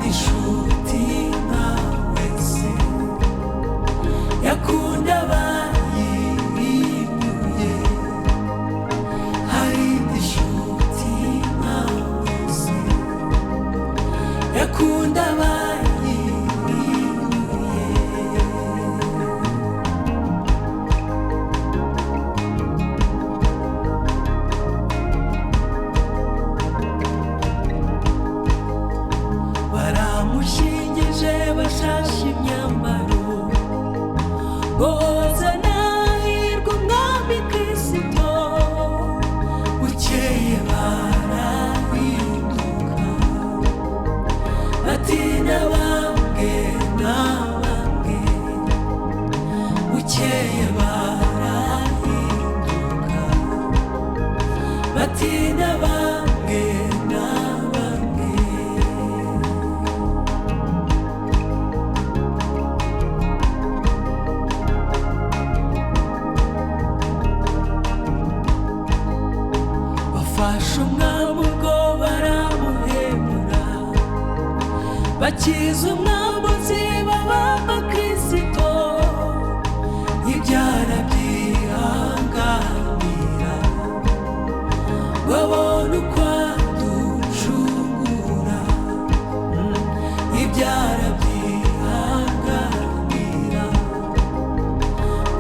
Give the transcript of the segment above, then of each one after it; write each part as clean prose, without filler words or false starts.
inshuti nkawe se yakunda abayihinyuye, hari inshuti nkawe se yakunda abayihinyuye. Baramushingije bashashe imyambaro, boza nahirwa umwami Kristo, bukeye barahinduka bati nabambwe nabambwe, bukeye barahinduka bati nabambwe nabambwe. Bafashe umwami ubwo baramuhemura, bakiza umwambuzi babamba Kristo, ibyara byihanganira, babona uko aducungura, ibyara byihanganira,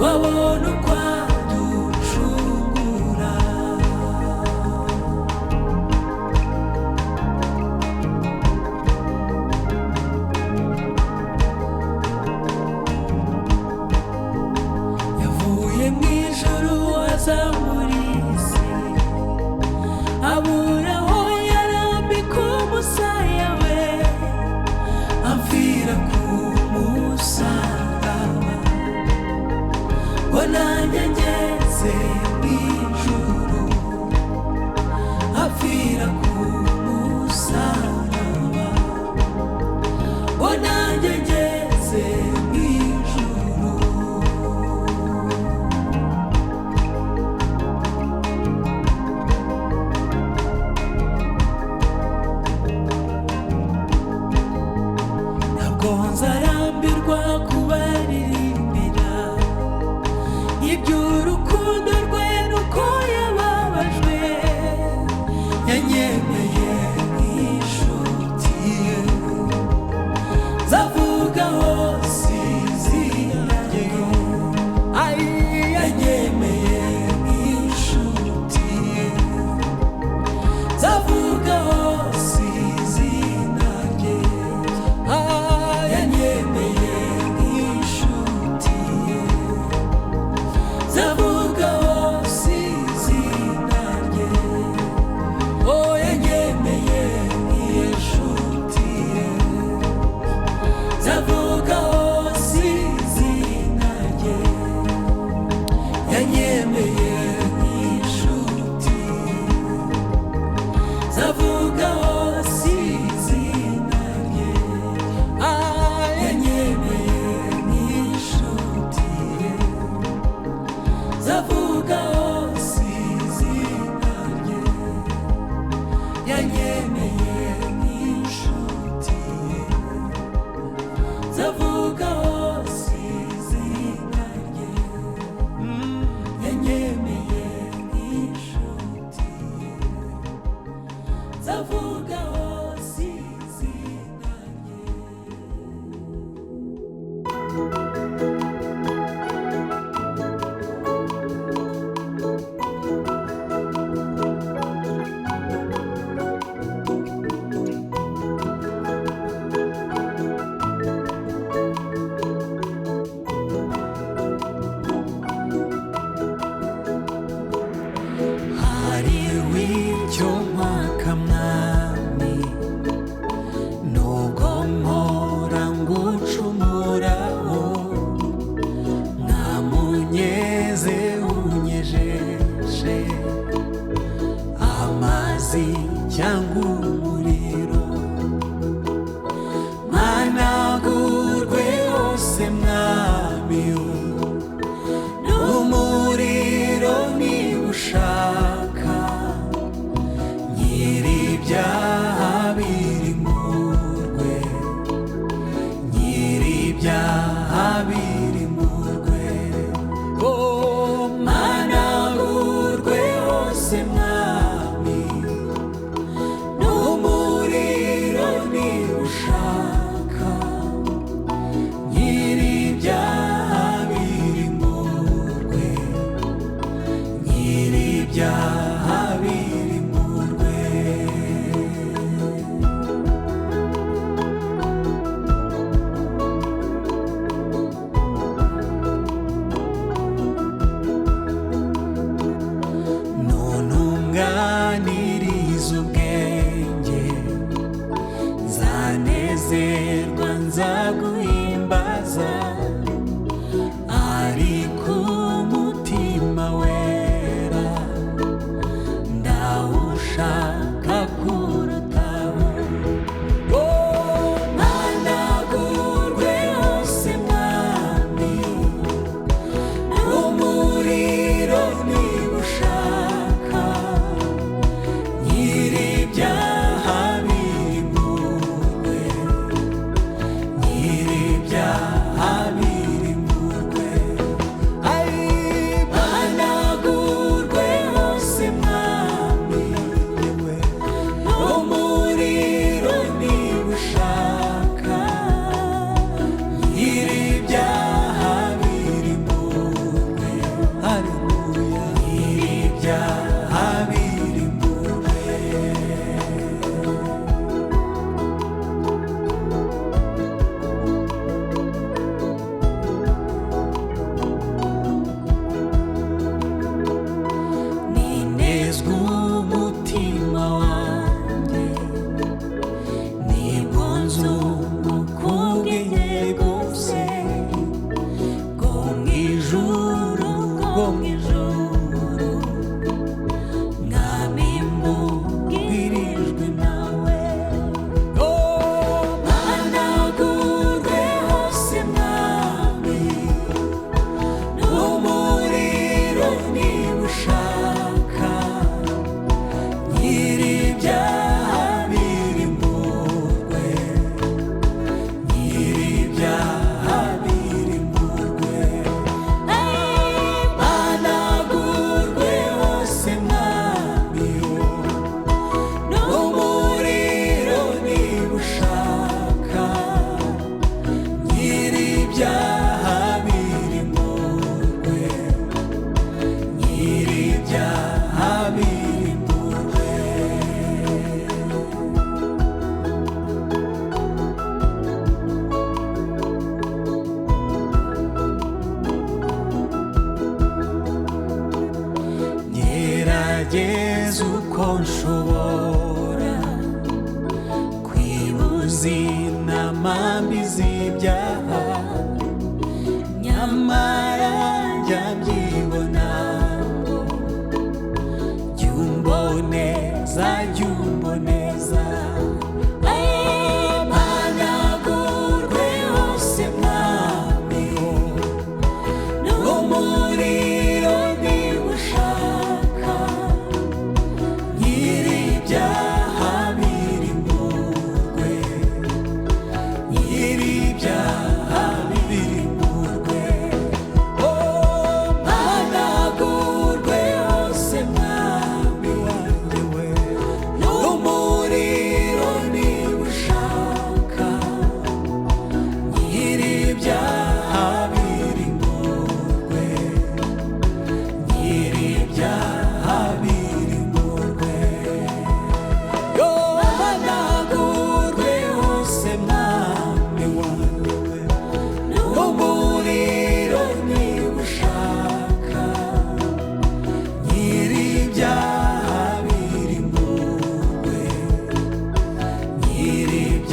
babona uko aducungura. Yavuye mu ijuru aza muri isi, abura aho yarambika umusaya we, amfira ku musaraba, ngo nanjye ngeze mu ijuru, amfira ku musaraba, ngo nanjye ngeze mu ijuru. Ntabwo nzarambirwa kubaririmbira iby'urukundo rwe nuko yababajwe, yanyemeye nk'inshuti ye, nzavuga hose izina rye. Ai, yanyemeye nk'inshuti ye, nzavuga hose izina rye. Ah, yanyemeye nk'inshuti ye, nzavuga hose izina rye. Oh, yanyemeye nk'inshuti ye, nzavuga hose izina rye. Yanyemeye nk'inshuti ye, nzavuga hose izina rye. Ah, yanyemeye nk'inshuti ye, nzavuga hose izina rye. Yanyemeye nk'inshuti ye, nzavuga hose izina rye. Yanyemeye nk'inshuti ye, nzavuga hose izina rye. Hariho icyo mpaka mwami,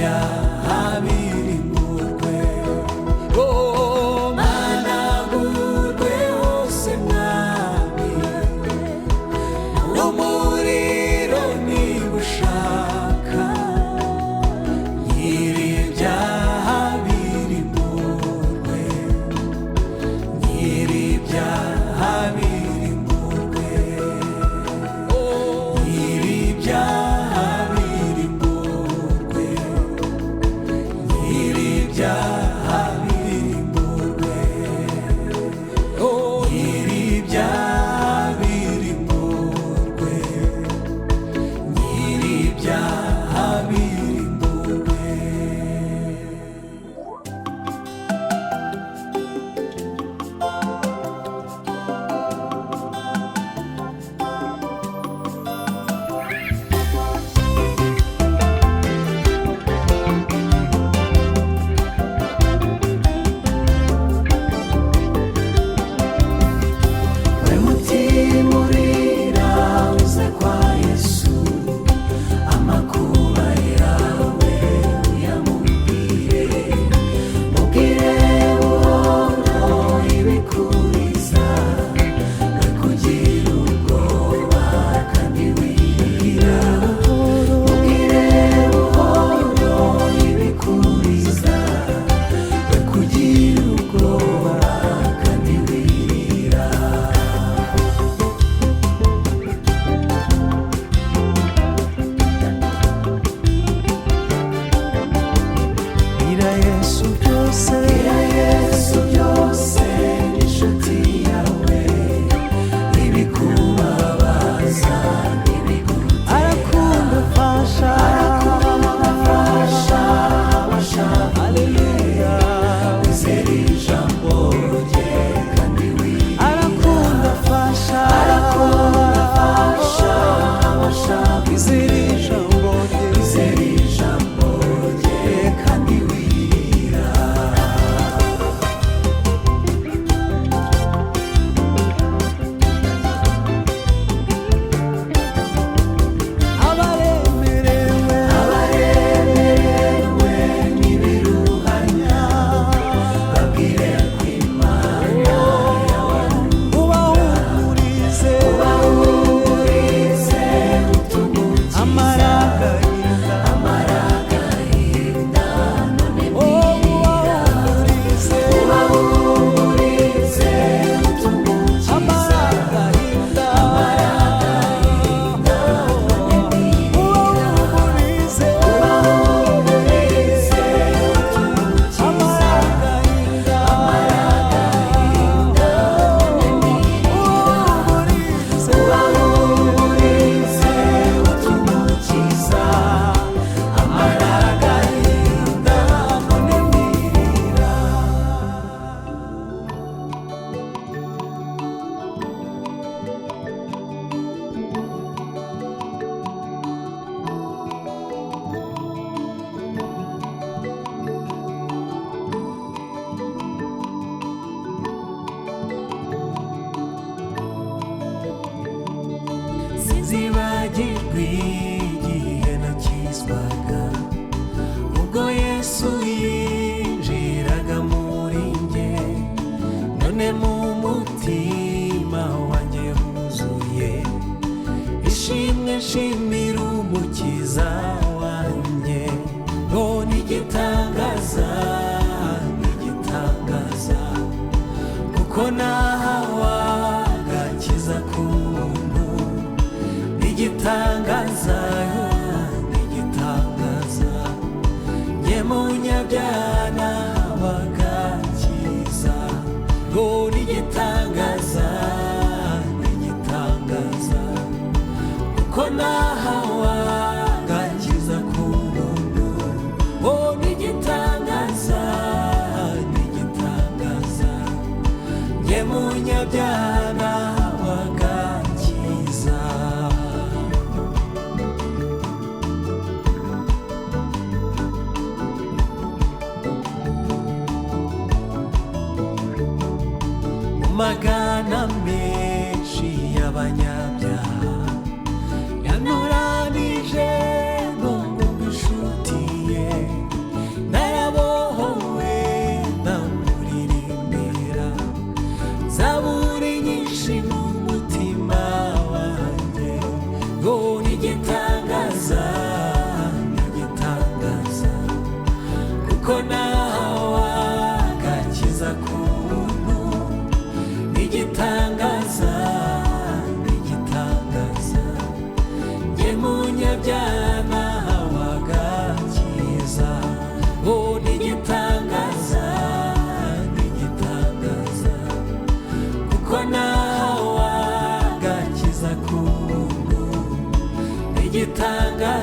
ibyaha birimburwe, oh managurwe hose mwami, n'umuriro nigushaka, nyir'ibyaha birimburwe, nyir'ibyaha birimburwe, oh nyir'ibyaha birimburwe, nyir'ibyaha birimburwe, oh nyir'ibyaha birimburwe, nyir'ibyaha birimburwe. We mutima urira uze kwa Yesu, amakuba yawe uyamubwire, mubwire buhoro ibikuriza, we kugira ubwoba kandi wirira, mubwire buhoro ibikuriza, we kugira ubwoba kandi wirira. Ira Yesu byose, ira Yesu byose, inshuti yawe, ibikubabaza n'ibigutera, arakunda fasha, arakunda fasha abashaka, haleluya, wizera ijambo rye kandi wirira, arakunda fasha, arakunda fasha abashaka, wizera ijambo rye, wizera ijambo rye kandi wirira. Abaremerewe, abaremerewe n'ibiruhanya, babwire ko Imana yabaruhura, ubahumurize, ubahumurize, utumukiza amaragahinda, amaragahinda none mwira, ubahumurize, ubahumurize, utumukiza amaragahinda, amaragahinda none mwira, ubahumurize, ubahumurize, utumukiza amaragahinda, amaragahinda none mwira, ubahumurize, ubahumurize, utumukiza amaragahinda none mwira. Sinzibagirwa igihe nakizwaga, ubwo Yesu yinjiraga muri njye, none mu mutima wanjye huzuye ishimwe, nshimira umukiza wanjye, none igitangaza, igitangaza, kuko nahawe agakiza k'ubuntu, igitangaza, igitangaza, njye munyabyaha nahawe agakiza, ngo ni igitangaza, igitangaza, kuko nahawe agakiza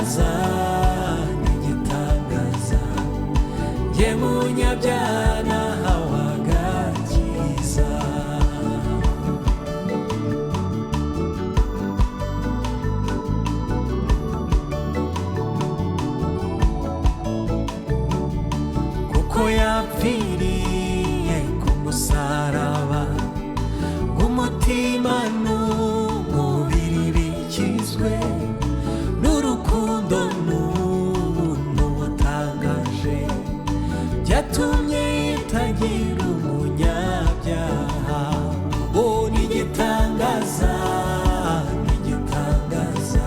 n'igitangaza n'igitangaza njye munyabyaha nahawe agakiza kuko yapfiriye ku musaraba umutima n'umubiri bikizwe n'urukundo n'ubuntu butangaje byatumye itagira umunyabyaha n'igitangaza n'igitangaza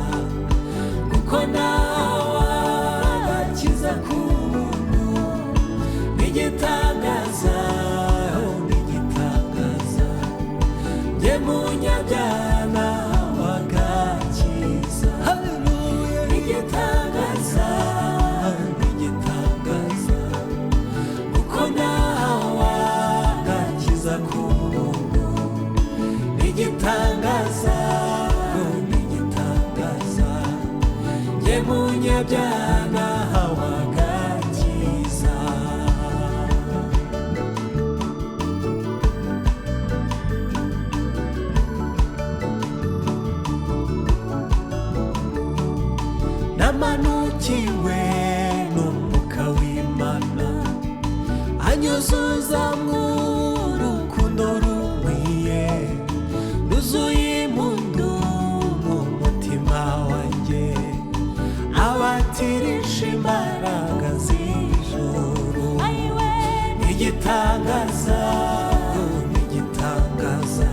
kuko nawe agakiza k'ubuntu n'igitangaza n'igitangaza njye munyabyaha nahawe agakiza haleluya n'igitangaza n'igitangaza kuko nahawe agakiza k'ubuntu n'igitangaza n'igitangaza njye munyabyaha nahawe agakiza namanukiwe n'umwuka w'Imana anyuzuzamwo urukundo rumwiye nuzuye impundu mu mutima wanjye abatirisha imbaraga z'ijuru n'igitangaza n'igitangaza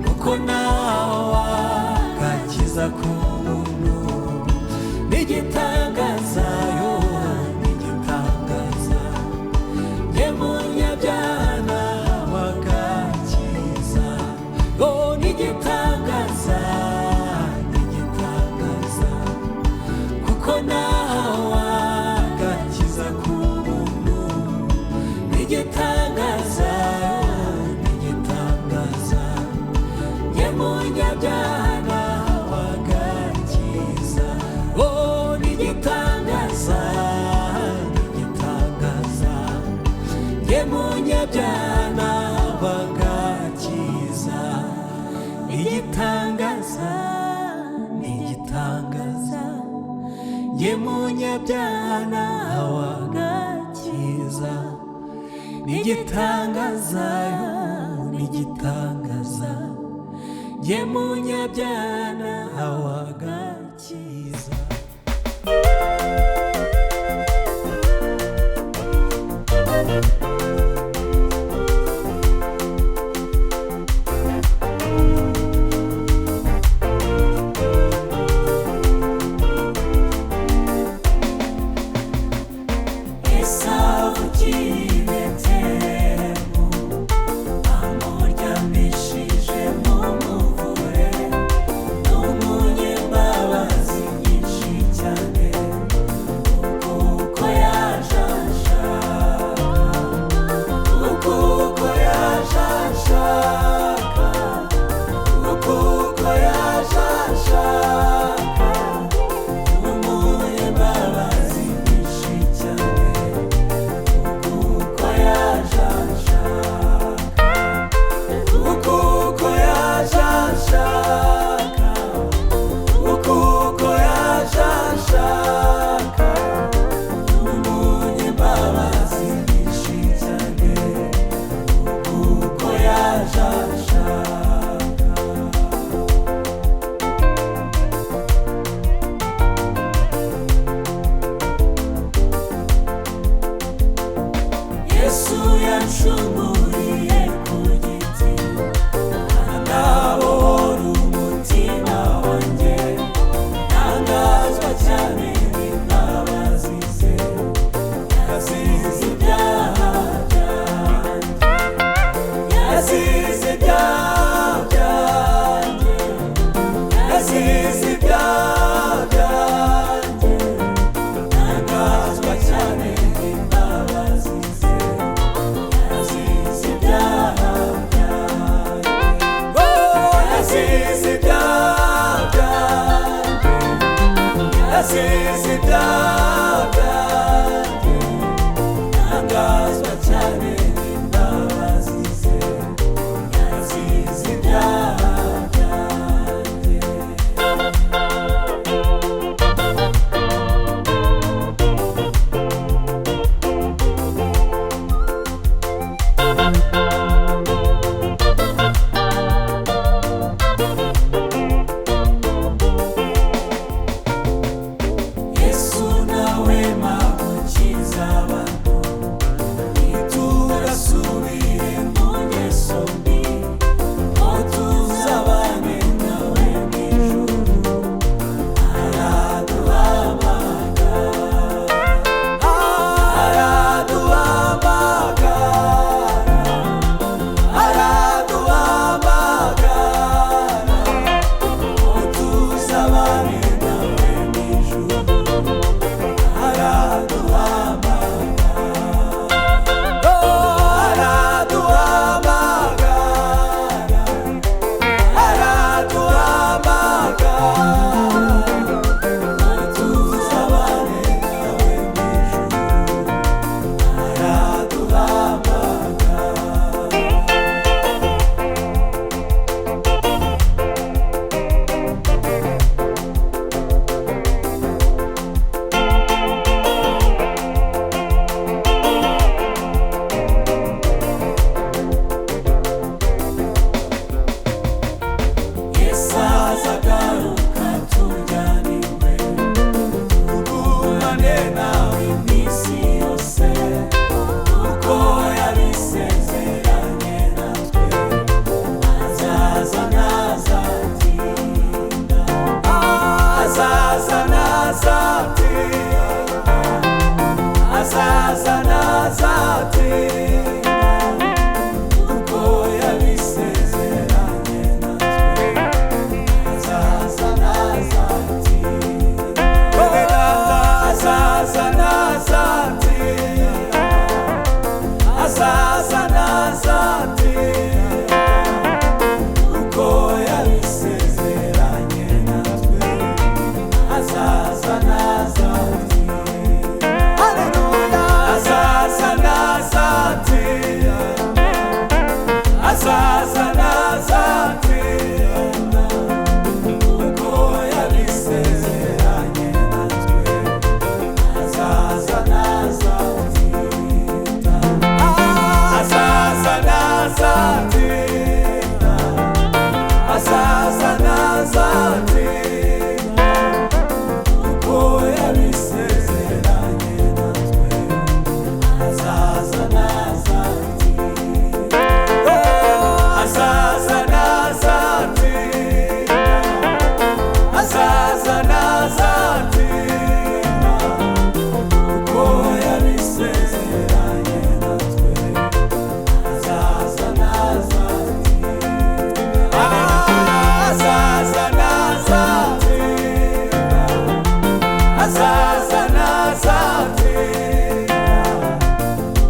kuko nawe agakiza k'ubuntu n'igitangaza n'igitangaza njye munyabyaha nahawe agakiza n'igitangaza n'igitangaza kuko nahawe agakiza k'ubuntu n'igitangaza n'igitangaza njye munyabyaha nahawe agakiza n'igitangaza n'igitangaza njye munyabyaha nahawe agakiza n'igitangaza n'igitangaza njye munyabyaha nahawe agakiza n'igitangaza n'igitangaza njye munyabyaha nahawe agakiza Yesu yanshunguriye ku giti anabohora umutima wanjye ntangazwa cyane n'imbabazi ze yazize ibyaha byanjye yazize ibyaha byanjye yazize ibyaha byanjye ntangazwa cyane n'imbabazi ze yazize yazize ibyaha byanjye, ntangazwa cyane n'imbabazi ze, yazize ibyaha byanjye. Yesu nawe magukiza abantu, nitugasubire mu ngeso mbi, ngo tuzabane nawe mu ijuru, araduhamagara, araduhamagara, araduhamagara, ngo tuzabane nawe mu ijuru, azagaruka tujyanirwe, tugumane nawe iminsi yose, kuko yabisezeranye natwe, azaza ntazatinda, azaza ntazatinda, azaza ntazatinda, kuko yabisezeranye natwe, azaza ntazatinda, azaza ntazatinda, azaza ntazatinda, kuko yabisezeranye natwe, azaza ntazatinda, haleluya, azaza ntazatinda, azaza ntazatinda, kuko yabisezeranye natwe, azaza ntazatinda, azaza ntazatinda, azaza ntazatinda, kuko yabisezeranye natwe, azaza ntazatinda, azaza ntazatinda, azaza ntazatinda, kuko yabisezeranye natwe, azaza ntazatinda, azaza ntazatinda, azaza ntazatinda,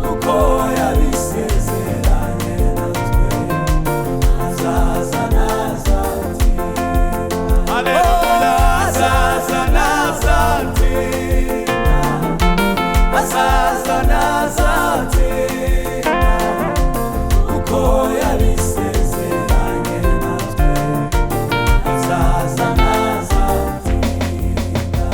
kuko yabisezeranye natwe, azaza ntazatinda, haleluya, azaza ntazatinda, azaza ntazatinda, kuko yabisezeranye natwe, azaza ntazatinda.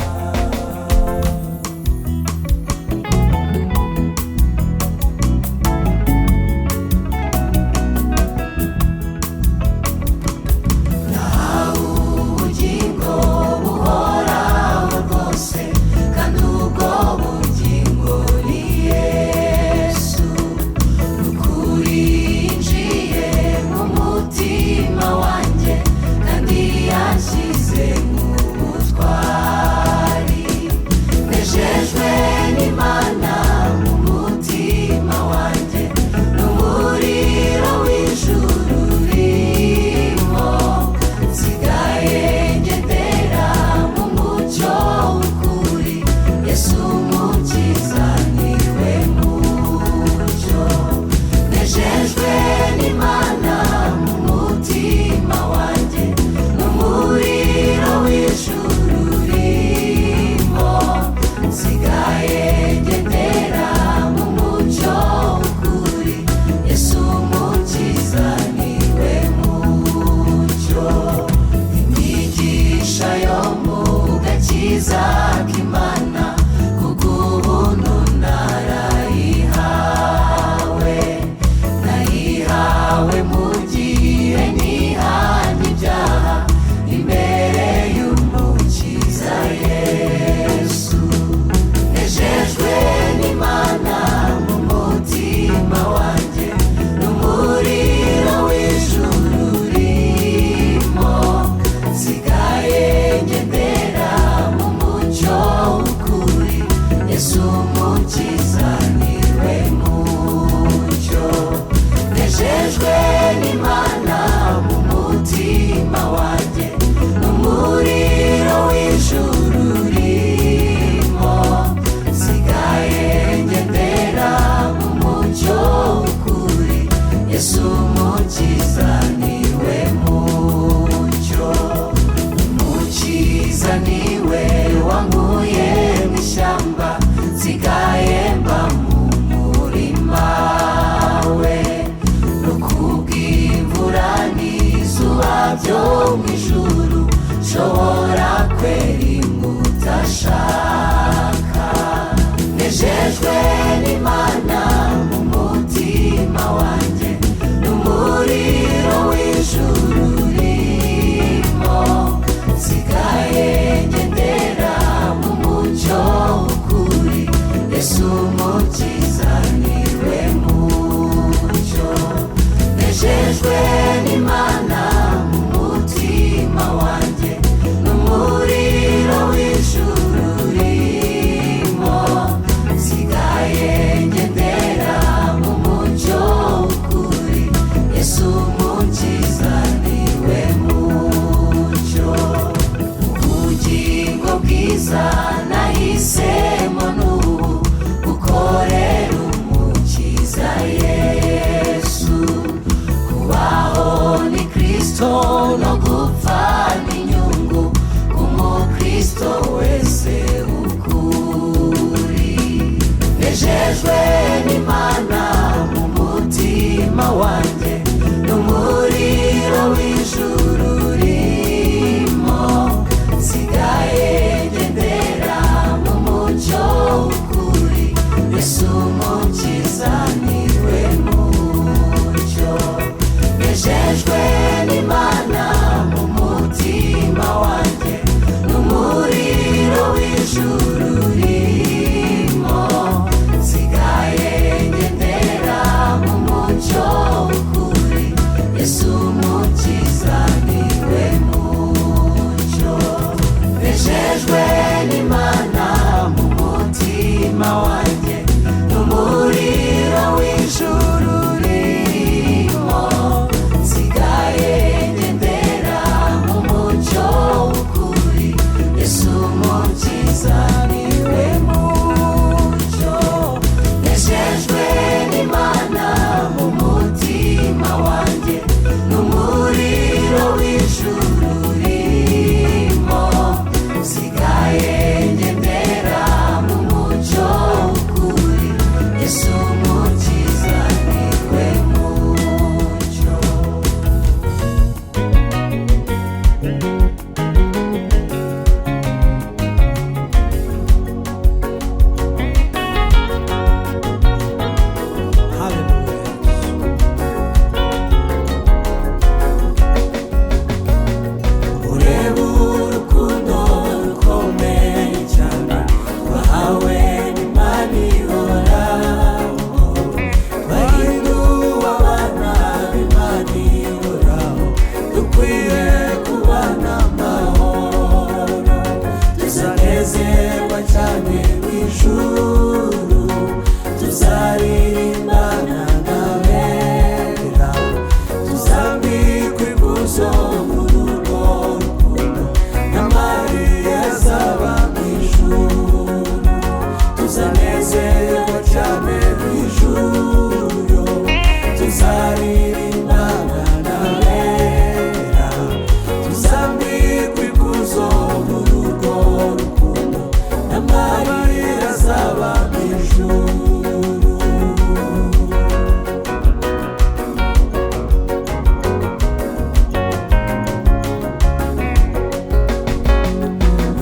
n'amarira azaba mu ijuru.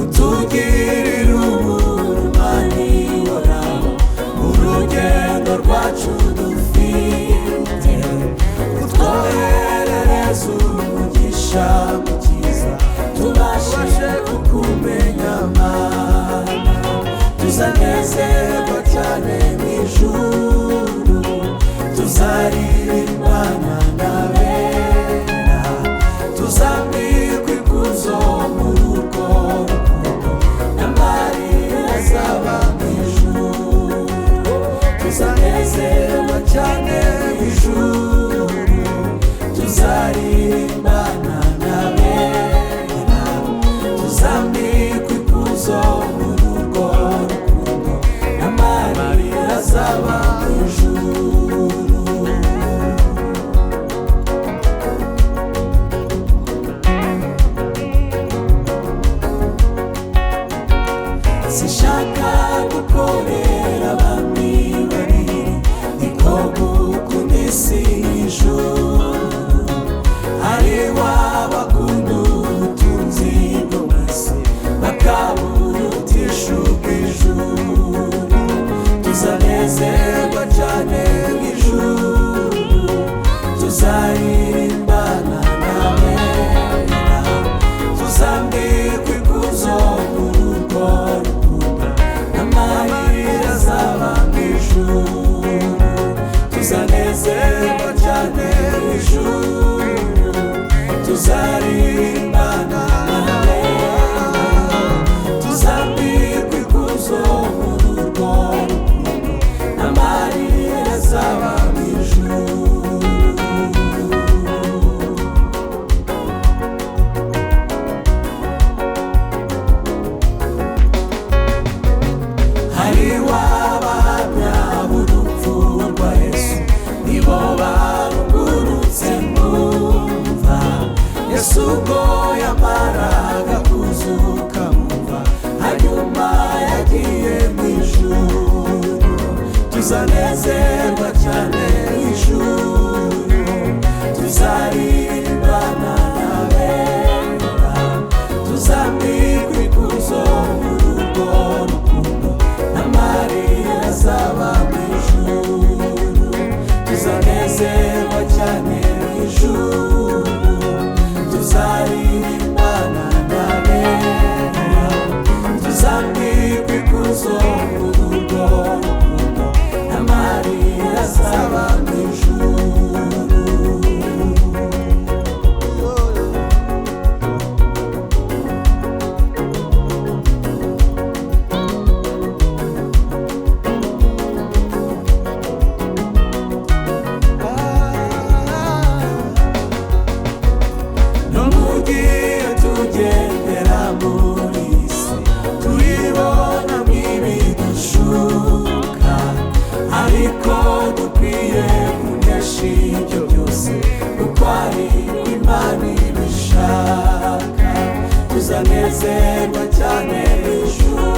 Utugirira ubuntu Mana ihoraho mu rugendo rwacu dufite, utwoherereza umugisha mukiza tubashe kukumenya Mana. Tuzanezerwa cyane mu ijuru, tuzaririmbana n'abera, tuzambikwa ikuzo mu rugo rukundo n'amarira azaba mu ijuru. Tuzanezerwa cyane mu ijuru, tuzaririmbana n'abera, tuzambikwa ikuzo mu rugo rukundo n'amarira azaba mu ijuru. Sinshaka gukorera abami babiri, niko gukunda isi n'ijuru. Hariho abakunda ubutunzi bwo mu isi bakaburutisha ubw'ijuru. Tuzanezerwa cyane mu ijuru, tuzaririmbana n'abera, tuzambikwa ikuzo mu rugo rukundo n'amarira azaba mu ijuru. Tuzanezerwa cyane mu ijuru, tuzaririmbana n'abera, tuzambikwa ikuzo mu rugo rukundo n'amarira azaba mu ijuru. Hariho abahamya b'urupfu rwa Yesu, nibo barungurutse mwumva. Yesu ubwo yamaraga kuzuka mwumva, hanyuma yagiye mu ijuru. Tuzanezerwa cyane mu ijuru, tuzaririmbana n'abera, tuzambikwa ikuzo mu rugo rukundo n'amarira azaba mu ijuru. Tuzanezerwa cyane mu ijuru, tuzaririmbana n'abera, tuzambikwa ikuzo mu rugo rukundo n'amarira azaba mu ijuru. No mu gihe tugendera muri isi, turibonamo ibidushuka, ariko dukwiye kunesha ibyo byose kuko ari Imana ibishaka. Tuzanezerwa cyane mu ijuru,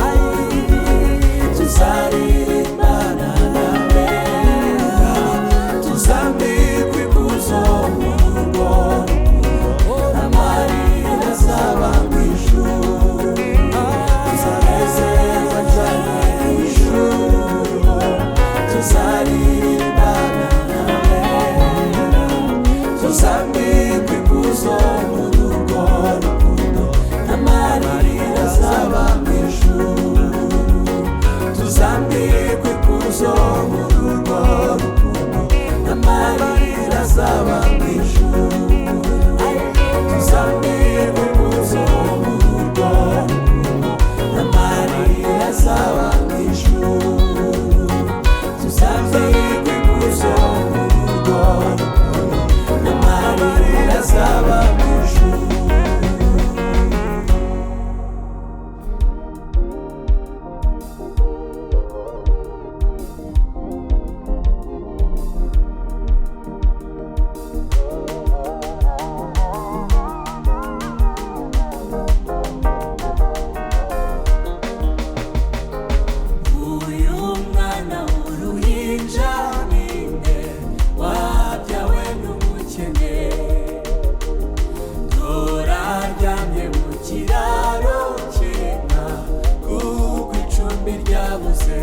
tuzaririmbana n'abera, tuzambikwa ikuzo mu rugo rukundo n'amarira azaba mu ijuru. Tuzanezerwa cyane mu ijuru, tuzaririmbana n'abera, tuzambikwa ikuzo mu rugo rukundo n'amarira azaba mu ijuru. Tuzambikwa ikuzo mu rugo rukundo n'amarira azaba mu ijuru. Tuzambikwa ikuzo mu rugo rukundo n'amarira azaba mu ijuru. Tuzambikwa ikuzo mu rugo rukundo n'amarira azaba mu ijuru. twabuze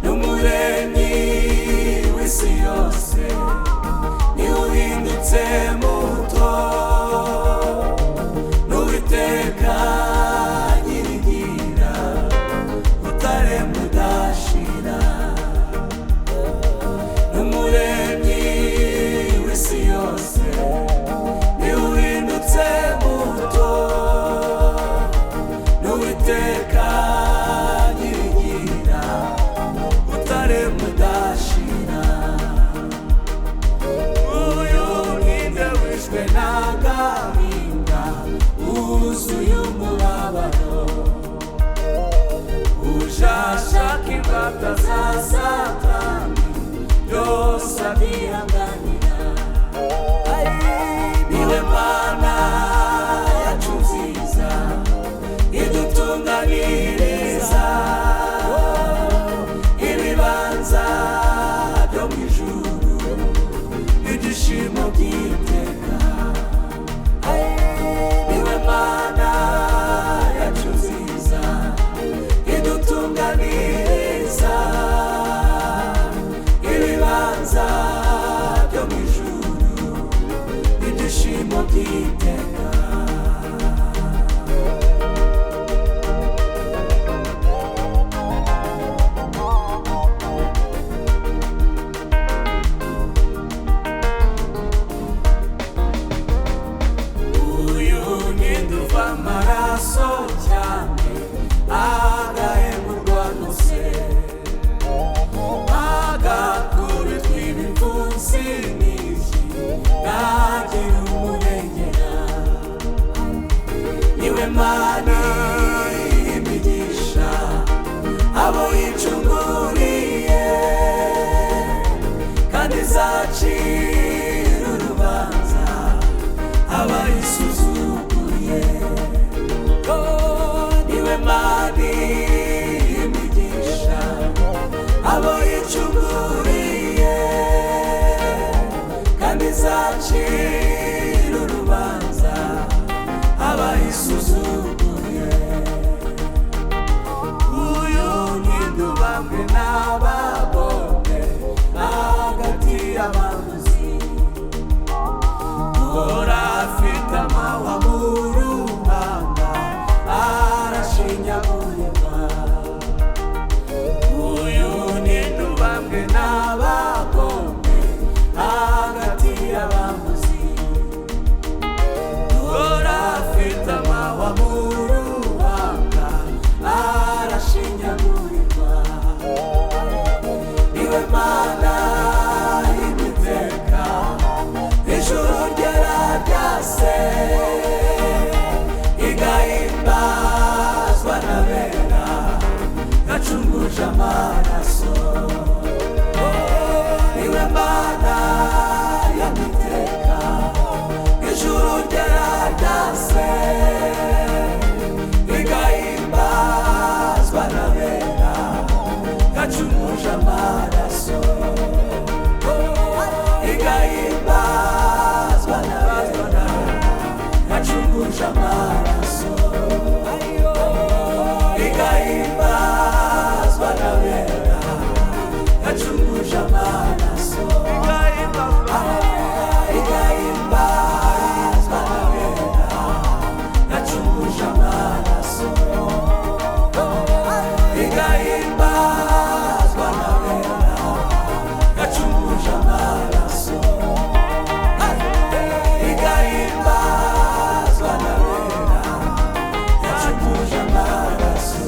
n'umuremyi w'isi yose niwe uhindutse muto n'Uwiteka nyirigira utare mudashira n'umuremyi w'isi yose niwe uhindutse muto n'Uwiteka nyirigira utare mudashira uyu ninde wishwe n'agahinda wuzuye umubabaro ushaka imbata za Satani byose abyihanganira niwe Mana yacu nziza idutunganiriza ibibanza byo mu ijuru ibyishimo by'iteka niwe Mana yacu nziza idutunganiriza ibibanza byo mu ijuru ibyishimo by'iteka amaraso cyane agahemurwa nose agakubitwa ibipfunsi n'iki ntagira umurengera niwe Mana imigisha abo yicunguriye kandi izacira urubanza abayisuzuguye niwe Mana imigisha abo yicunguriye kandi izacira urubanza abayisuzuguye uyu ntidubambwe n'abagome hagati y'abamuzi uhora afite amahwa mu ruhanga arashinyagurirwa uyu ntidubambwe n'abagome hagati y'abamuzi uhora afite amahwa mu ruhanga arashinyagurirwa niwe Mana y'iteka ijuru ryera ryase igahimbazwa n'abera gacunguje amaraso niwe Mana y'iteka ijuru ryera ryase igahimbazwa n'abera gacunguje amaraso igahimbazwa n'abera gacunguje amaraso igahimbazwa n'abera gacunguje amaraso igahimbazwa n'abera gacunguje amaraso igahimbazwa n'abera gacunguje amaraso igahimbazwa n'abera gacunguje amaraso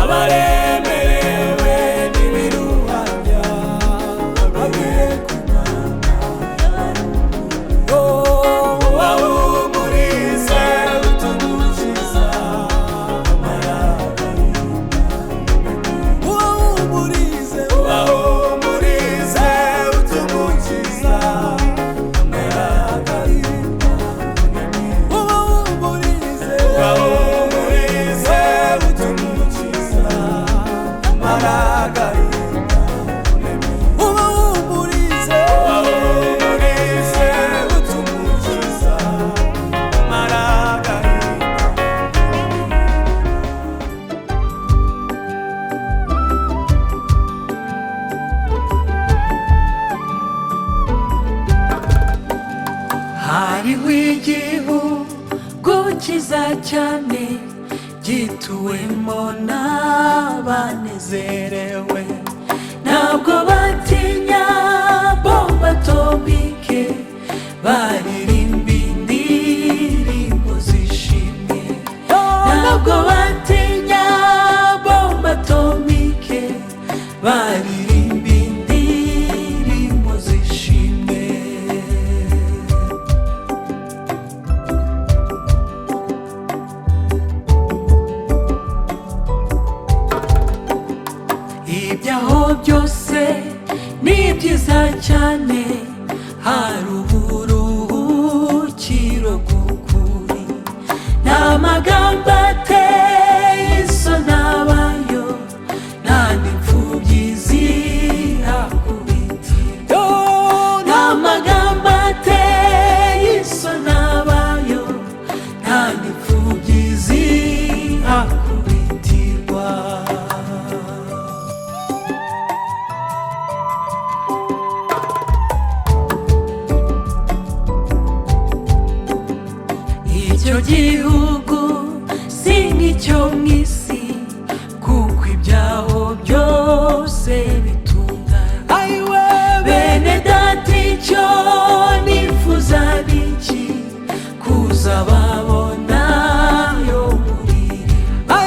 abaremerewe n'ibiruhanya bagiye kumana, ubahumurize utugukiza amaragahinda, ubahumurize utugukiza amaragahinda, ubahumurize utugukiza amaragahinda, ubahumurize utugukiza amaragahinda. Hariho igihugu cyiza cyane gituwemo n'abanezerewe, ntabwo batinya bomba atomike, baririmba indirimbo zishimye, ntabwo batinya bomba atomike, baririmba indirimbo zishimye. Ibyaho byose ni byiza cyane, hari uburuhukiro bw'ukuri, nta magambo ateye isoni abayo, nta n'imfubyi zihakubitirwa, nta magambo ateye isoni abayo, nta n'imfubyi zihakubitirwa. Icyo gihugu si nk'icyo mu isi, kuko ibyaho byose bitungana. Bene data, icyo nifuza ni iki? Kuzababona yo muririmba.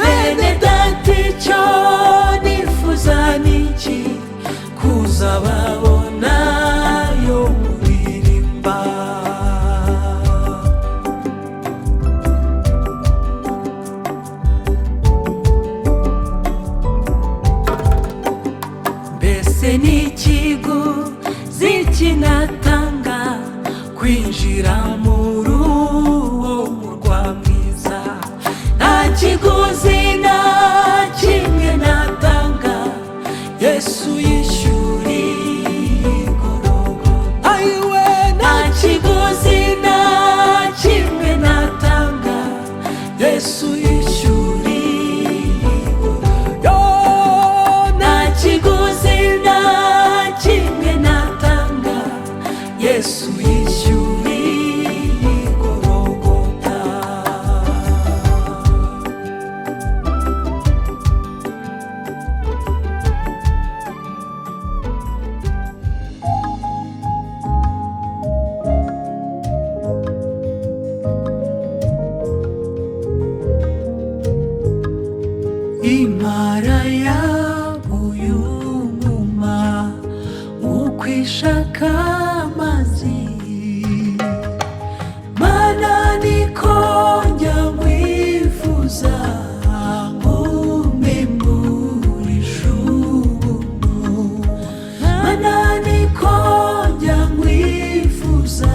Bene data, icyo nifuza ni iki? Kuzababona yo muririmba. Mbese ni ikiguzi kinatanga kwinjira muri uwo murwa mwiza? Nta kiguzi na kimwe natanga, Yesu yishyuriye igorogota. Nta kiguzi na kimwe natanga, Yesu yishyuriye igorogota. Nta kiguzi na kimwe natanga, Yesu yishyuriye igorogota. Impara yabuye umuma ukwishaka amazi, mana niko njya nkwifuza, nkumemburisha ubuntu, mana niko njya nkwifuza,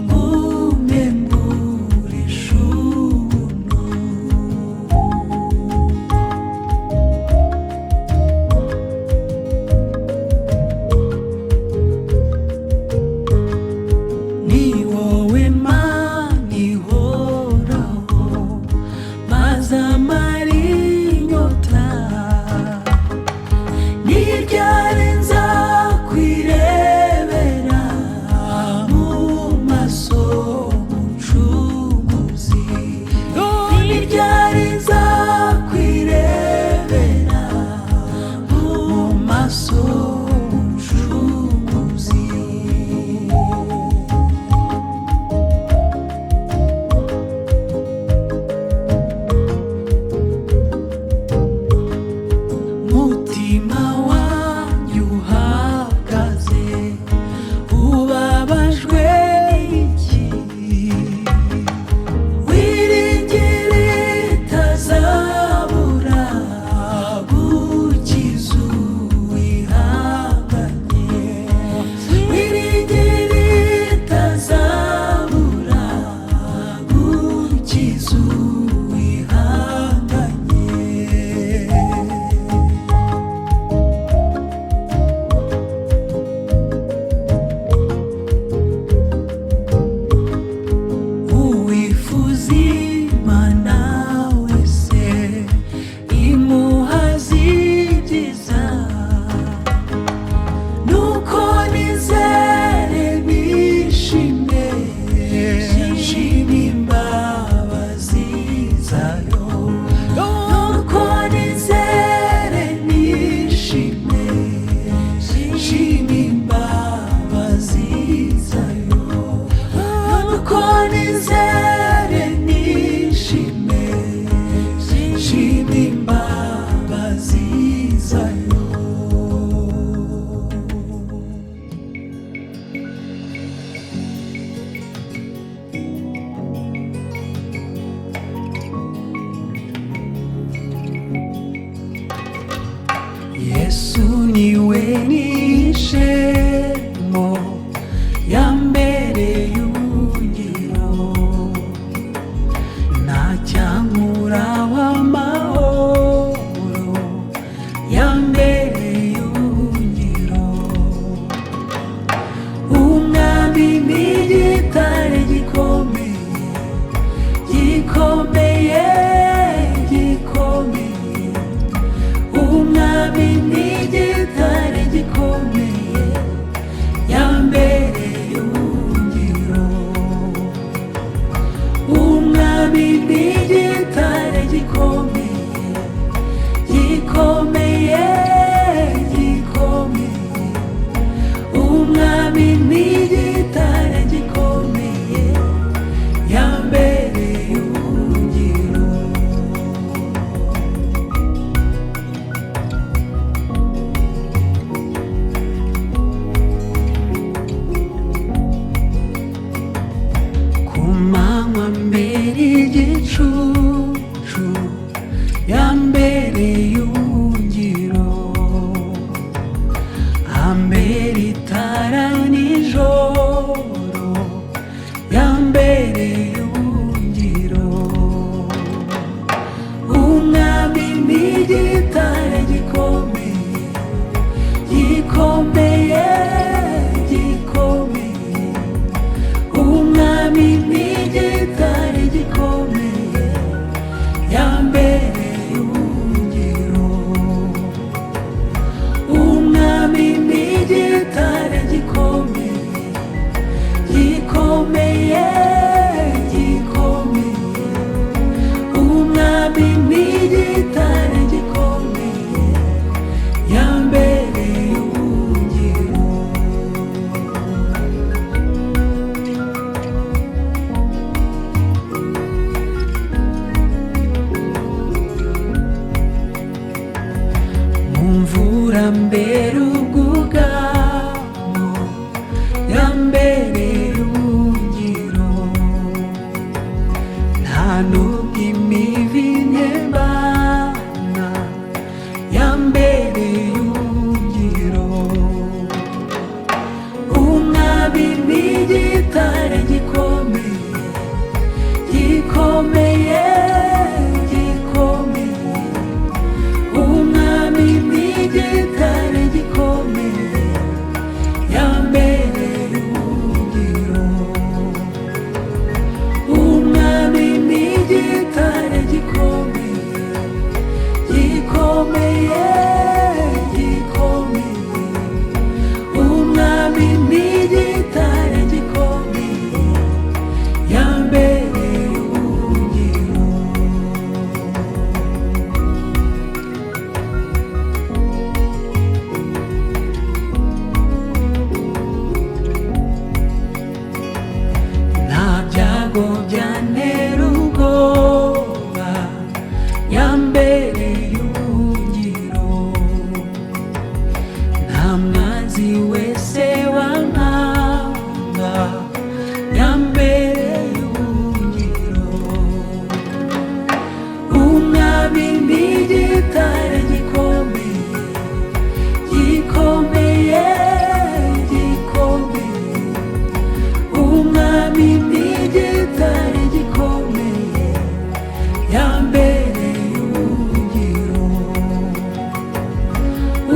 nkumemburisha ubuntu. we n'ishemo yambereye ubuhungiro, ntacyankura w'amahoro yambereye ubuhungiro. Umwami n'igitare gikomeye, gikomeye, gikomeye. Umwami n'igitare gikomeye yambereye ubuhungiro. Umwami n'igitare gikomeye, gikomeye, gikomeye. Umwami n'igitare gikomeye yambereye ubuhungiro. Ku manywa mbere igicucu yambereye ubuhungiro, ambera itara nijoro yambereye ubuhungiro. Umwami n'igitare gikomeye, gikomeye, gikomeye. Umwami n'igitare gikomeye yambereye ubuhungiro. Umwami n'igitare gikomeye, gikomeye, gikomeye. Umwami n'igitare gikomeye yambereye ubuhungiro. Mu mvura mbere ubwugamo yambereye ubuhungiro, nta n'ubwo imivi ntembana yambereye ubuhungiro. Umwami n'igitare gikomeye, gikomeye, gikomeye. Umwami n'igitare gikomeye yambereye ubuhungiro. Umwami n'igitare gikomeye, gikomeye, gikomeye. Umwami n'igitare gikomeye yambereye ubuhungiro. Nta byago byantera ubwoba yambereye ubuhungiro, nta mwanzi wese wankanga yambereye ubuhungiro. Umwami n'igitare gikomeye, gikomeye, gikomeye. Umwami n'igitare gikomeye yambereye ubuhungiro.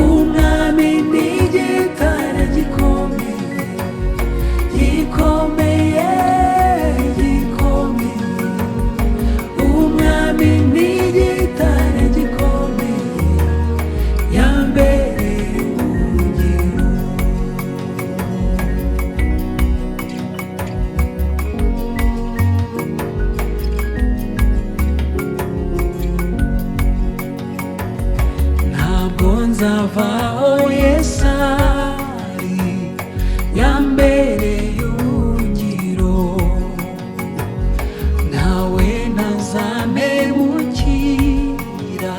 Umwami n'igitare gikomeye, gikomeye, gikomeye. Umwami n'igitare gikomeye yambereye ubuhungiro. Ntabwo nzavaho Yesu ari yambereye ubuhungiro, nawe ntazamemukira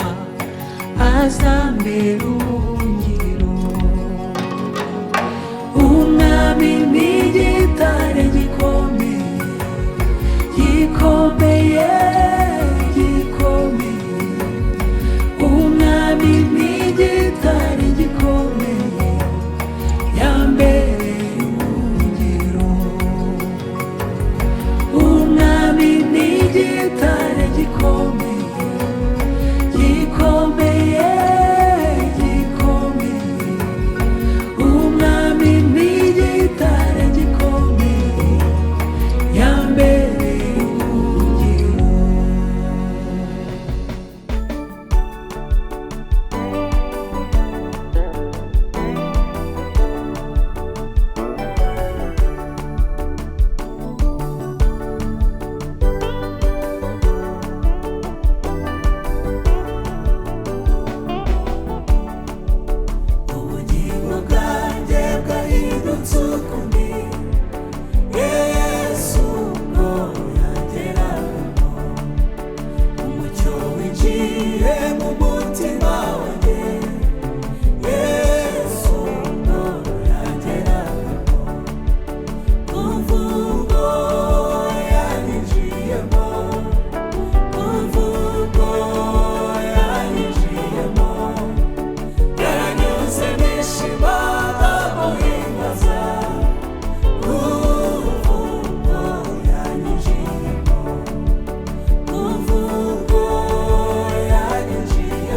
azambera ubuhungiro. Umwami n'igitare gikomeye, gikomeye, gikomeye. Umwami n'igitare gikomeye yinjiye mu mutima wanjye. Yesu ndoro yangeragamo, kumvugo yanyinjiyemo, kumvugo yanyinjiyemo, yaranyuze nishima ndamuhimbaza, kumvugo yanyinjiyemo, kumvugo yanyinjiyemo.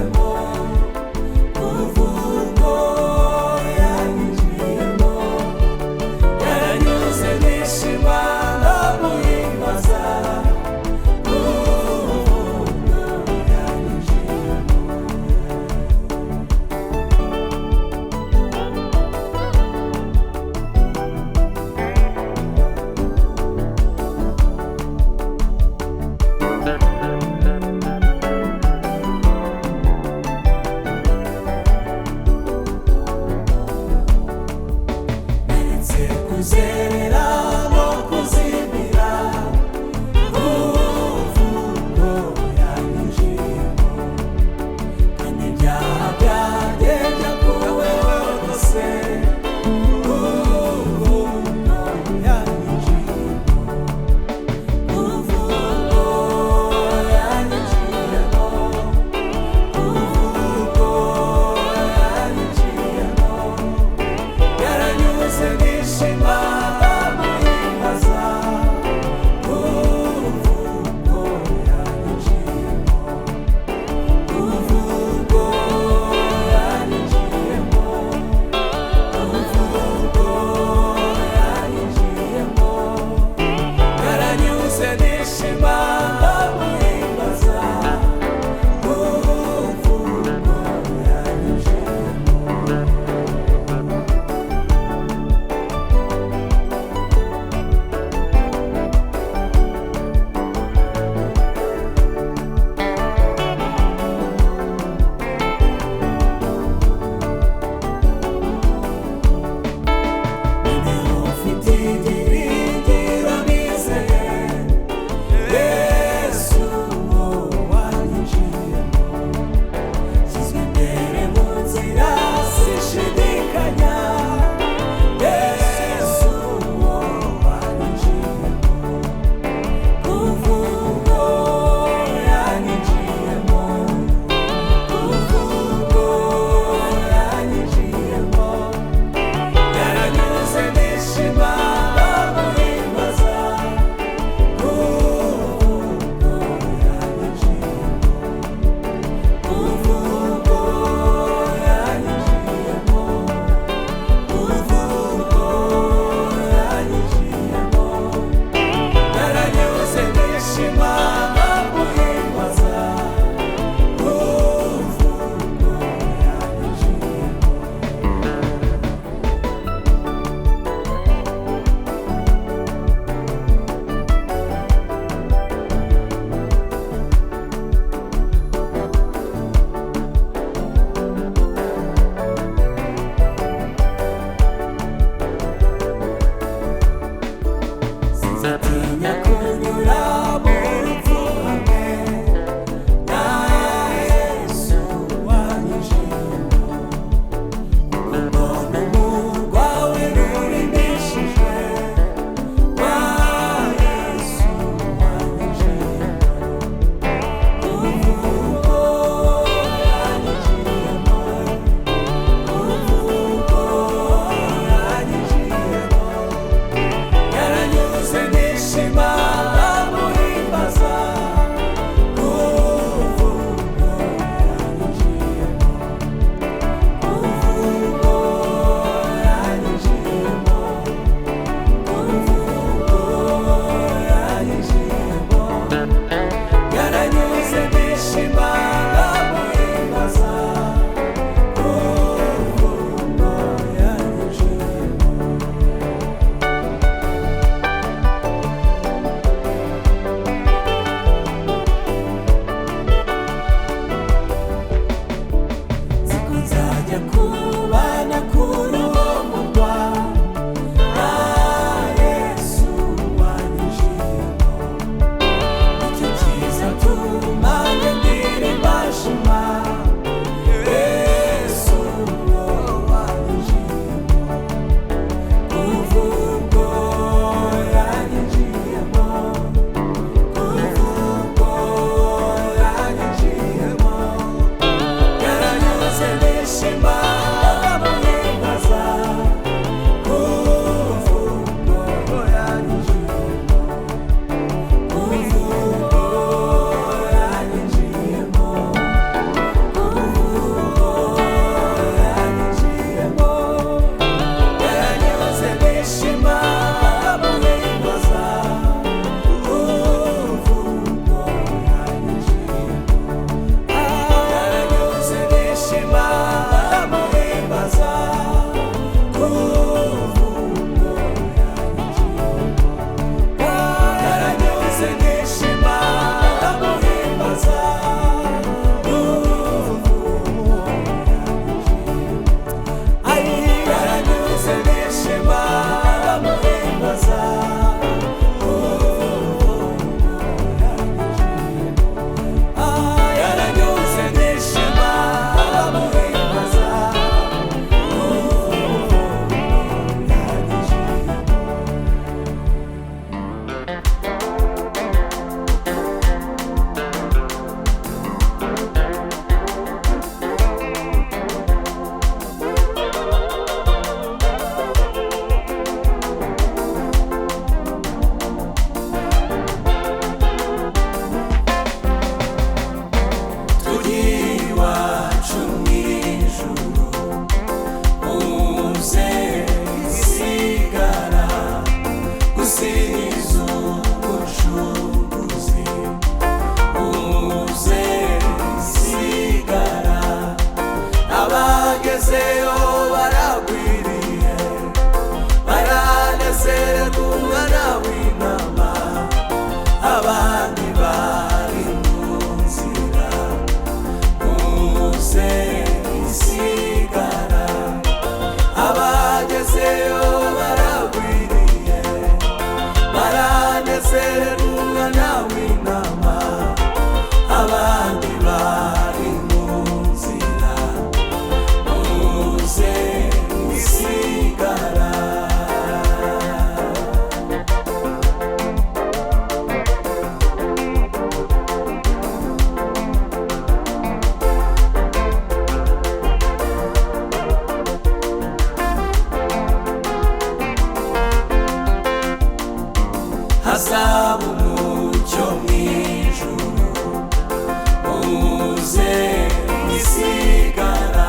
isigara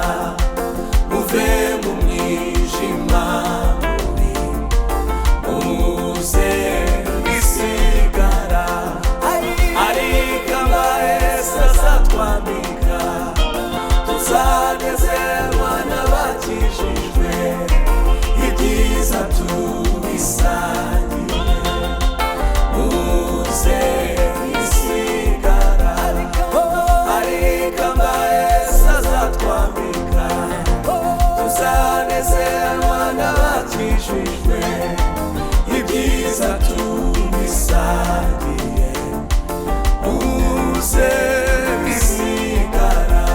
muve mu mwijima mubi muze isigara ariko amahesa azatwambika tuzanezerwa n'abakijijwe ibyiza tubisangiye muze isigara ariko amahesa azatwambika tuzanezerwa n'abakijijwe ibyiza tubisangiye muze isigara.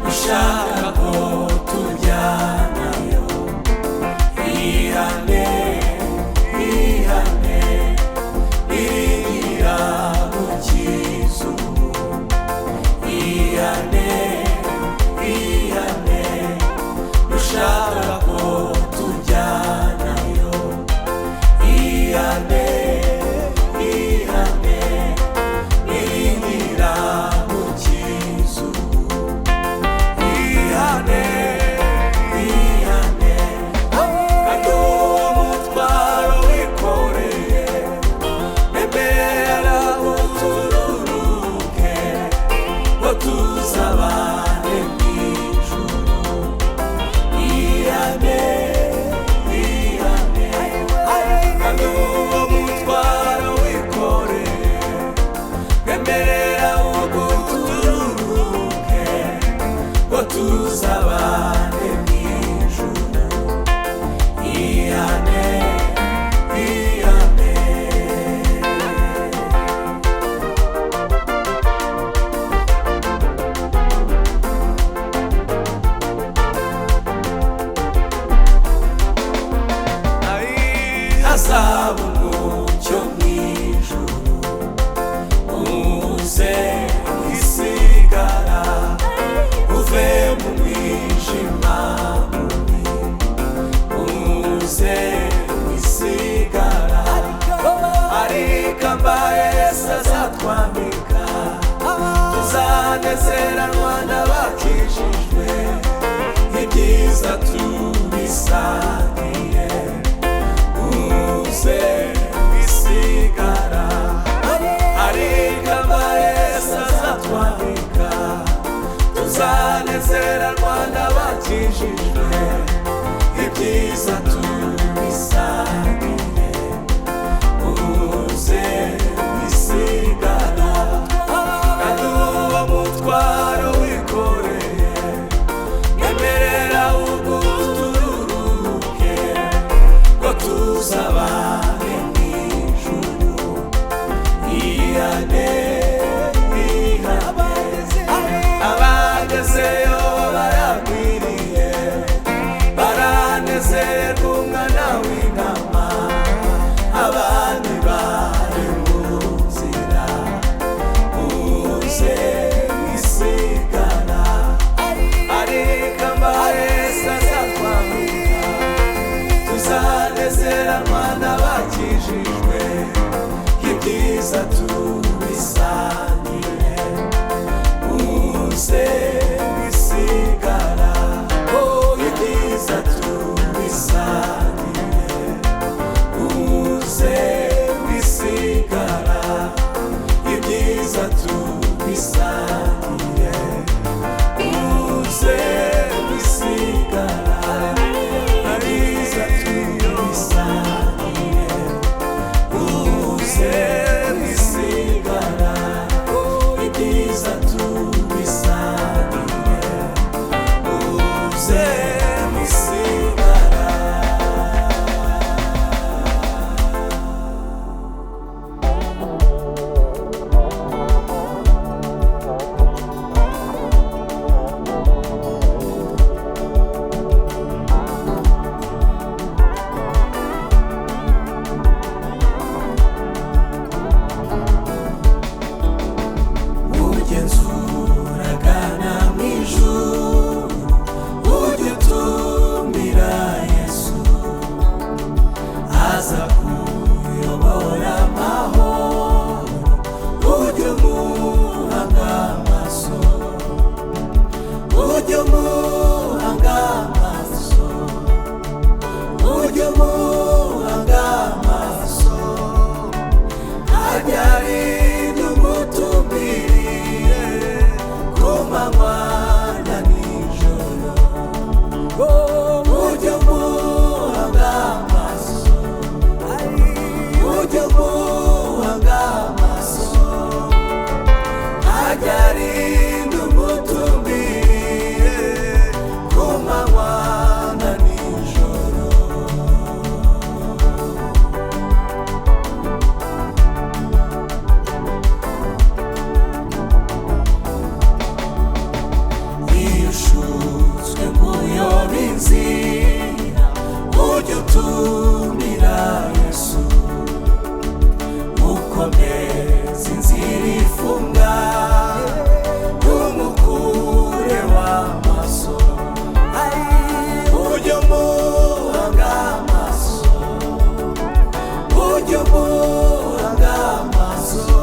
Ushaka ko tujyanayo ihane ihane iringira gukiza ubu ihane ihane ushaka ko tujyanayo ihane ihane iringira gukiza ubu ihane ihane kandi uwo mutwaro wikoreye emera utururuke ngo tuzabane mw'ijuru ihane ihane kandi uwo mutwaro wikoreye emera utururuke ngo tuzabane mw'ijuru ihane ihane. Hazaba umucyo mw'ijuru muze isigara uve mu mwijima mubi muze isigara ariko amahesa azatwambika tuzanezeranwa n'abakijijwe ibyiza tubisangiye muze isigara ariko amahesa azatwambika tuzanezeranwa n'abakijijwe ibyiza tubisangiye muze isigara kandi uwo mutwaro wikoreye emerera ugutururuke ngo tuzabane mw'ijuru ihane ihane abagezeyo baragwiriye baranezerwa umwana w'intama abandi bari mu nzira muze isigara ariko amahesa azatwambika tuzanezeranwa n'abakijijwe ibyiza tubisangiye muze isigara ibyiza tubisangiye muze isigara ibyiza tubisangiye muze isigara ibyiza tubisangiye muze isigara ibyiza tubisangiye muze isigara. umufunga umukure w'amaso ujye umuhanga amaso ujye umuhanga amaso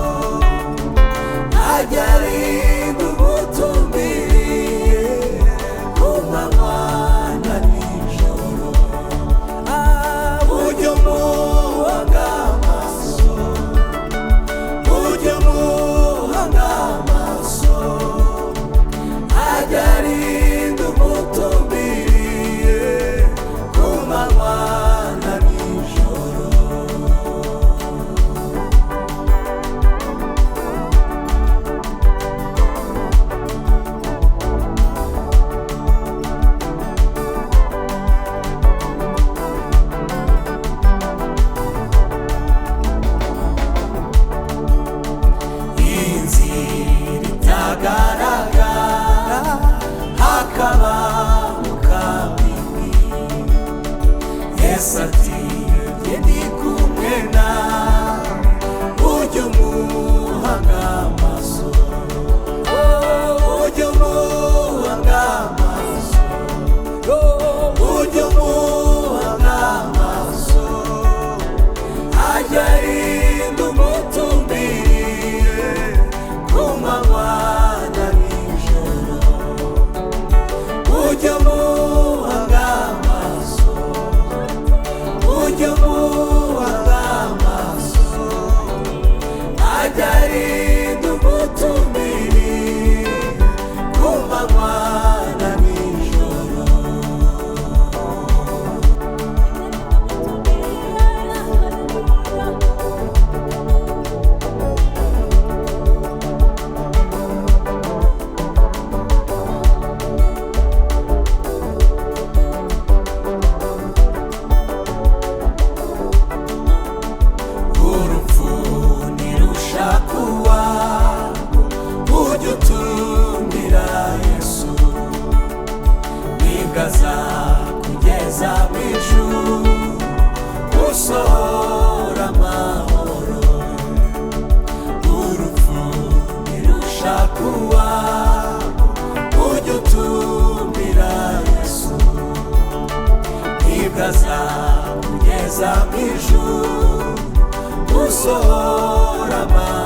ajya arinda umutumbiriye ku manywa na nijoro ujye umuhanga amaso ujye umuhanga amaso ajya arinda umutumbiriye ku manywa na nijoro. Inzira itagaragara hakaba mu kaburimbi Yesu ati jye ndi kumwe nawe ujye umuhanga amaso ujye umuhanga amaso ujye umuhanga amaso ajya arinda umutumbiriye ku manywa na nijoro ujye umuhanga amaso ujye umuhanga amaso ajya arinda umutumbiriye ku manywa na nijoro. Urupfu ntirushakuwa ujye utumbira Yesu nibwo azakugeza mu ijuru usohora amahoro. Urupfu ntirushakuwa ujye utumbira Yesu nibwo azakugeza mu ijuru usohora amahoro.